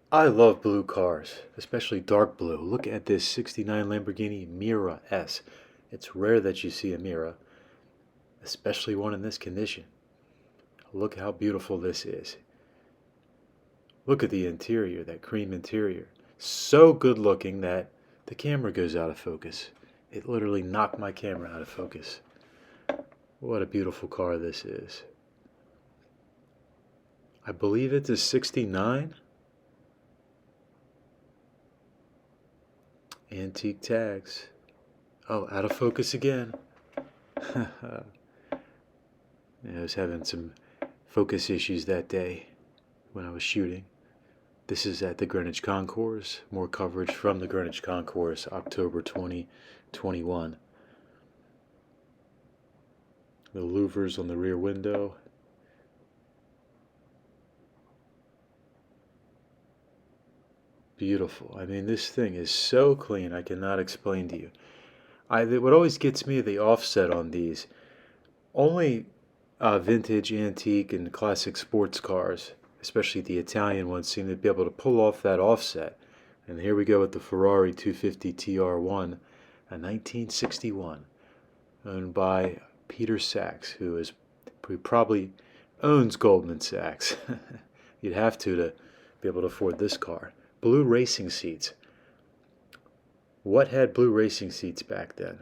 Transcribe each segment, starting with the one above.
I love blue cars, especially dark blue. Look at this 69 Lamborghini Miura S. It's rare that you see a Miura, especially one in this condition. Look how beautiful this is. Look at the interior, that cream interior. So good looking that the camera goes out of focus. It literally knocked my camera out of focus. What a beautiful car this is. I believe it's a 69. Antique tags. Oh, out of focus again. I was having some focus issues that day when I was shooting. This is at the Greenwich Concours. More coverage from the Greenwich Concours, October 2021. The louvers on the rear window. Beautiful. I mean, this thing is so clean, I cannot explain to you. What always gets me the offset on these. Only vintage, antique, and classic sports cars, especially the Italian ones, seem to be able to pull off that offset. And here we go with the Ferrari 250 TR1, a 1961, owned by Peter Sachs, who probably owns Goldman Sachs. You'd have to be able to afford this car. Blue racing seats. What had blue racing seats back then?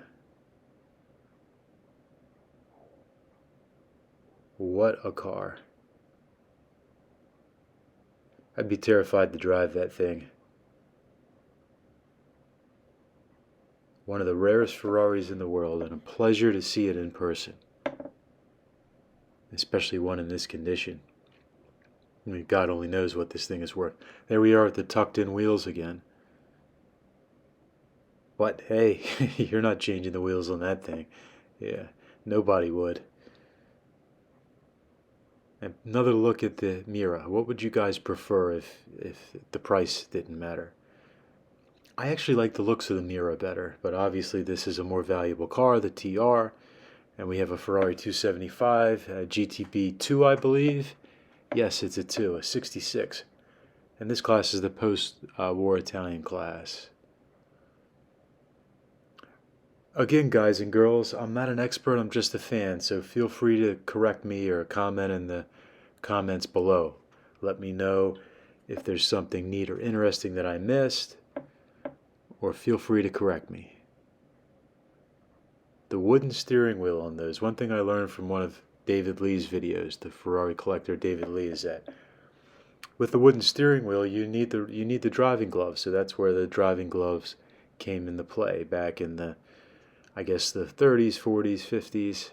What a car. I'd be terrified to drive that thing. One of the rarest Ferraris in the world, and a pleasure to see it in person. Especially one in this condition. I mean, God only knows what this thing is worth. There we are at the tucked in wheels again. What? Hey, you're not changing the wheels on that thing. Yeah, nobody would. Another look at the Miura. What would you guys prefer if the price didn't matter? I actually like the looks of the Miura better, but obviously this is a more valuable car, the TR, and we have a Ferrari 275, a GTB 2, I believe. Yes, it's a 2, a 66. And this class is the post-war Italian class. Again, guys and girls, I'm not an expert, I'm just a fan, so feel free to correct me or comment in the comments below. Let me know if there's something neat or interesting that I missed, or feel free to correct me. The wooden steering wheel on those, one thing I learned from one of David Lee's videos, the Ferrari collector David Lee, is that with the wooden steering wheel you need the driving gloves, so that's where the driving gloves came into play back in the, I guess, the 30s, 40s,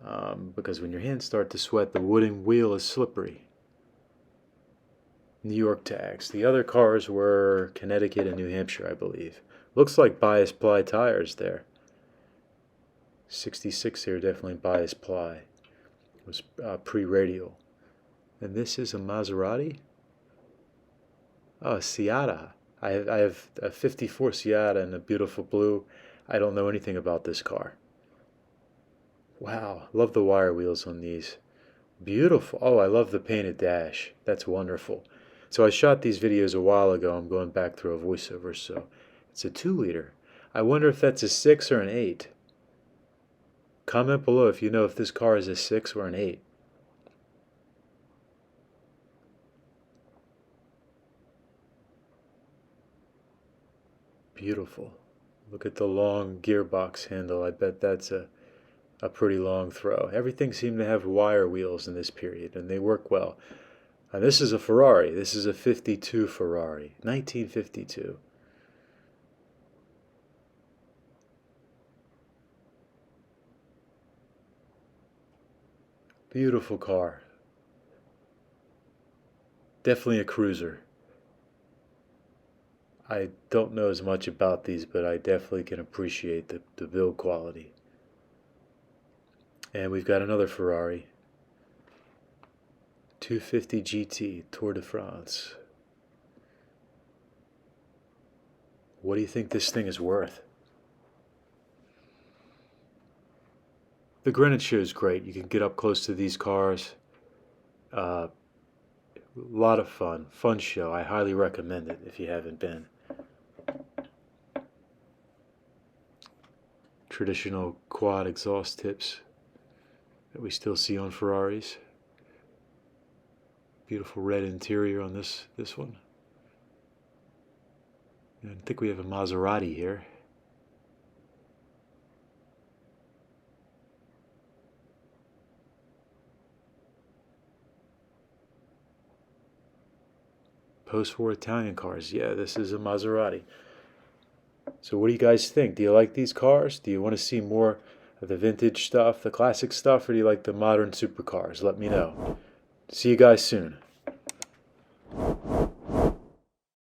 50s, because when your hands start to sweat, the wooden wheel is slippery. New York tags. The other cars were Connecticut and New Hampshire, I believe. Looks like bias ply tires there. 66 here, definitely bias ply. It was pre-radial. And this is a Maserati? Oh, a Seata. I have a 54 Seata in a beautiful blue. I don't know anything about this car. Wow, love the wire wheels on these. Beautiful. Oh, I love the painted dash. That's wonderful. So I shot these videos a while ago. I'm going back through a voiceover, so it's a 2-liter. I wonder if that's a 6 or an 8. Comment below if you know if this car is a 6 or an 8. Beautiful. Look at the long gearbox handle. I bet that's a pretty long throw. Everything seemed to have wire wheels in this period, and they work well. And this is a Ferrari. This is a 52 Ferrari, 1952. Beautiful car. Definitely a cruiser. I don't know as much about these, but I definitely can appreciate the build quality. And we've got another Ferrari. 250 GT Tour de France. What do you think this thing is worth? The Greenwich show is great. You can get up close to these cars. A lot of fun. Fun show. I highly recommend it if you haven't been. Traditional quad exhaust tips that we still see on Ferraris. Beautiful red interior on this one. And I think we have a Maserati here. Post-war Italian cars. Yeah, this is a Maserati. So what do you guys think? Do you like these cars? Do you want to see more of the vintage stuff, the classic stuff, or do you like the modern supercars? Let me know. See you guys soon.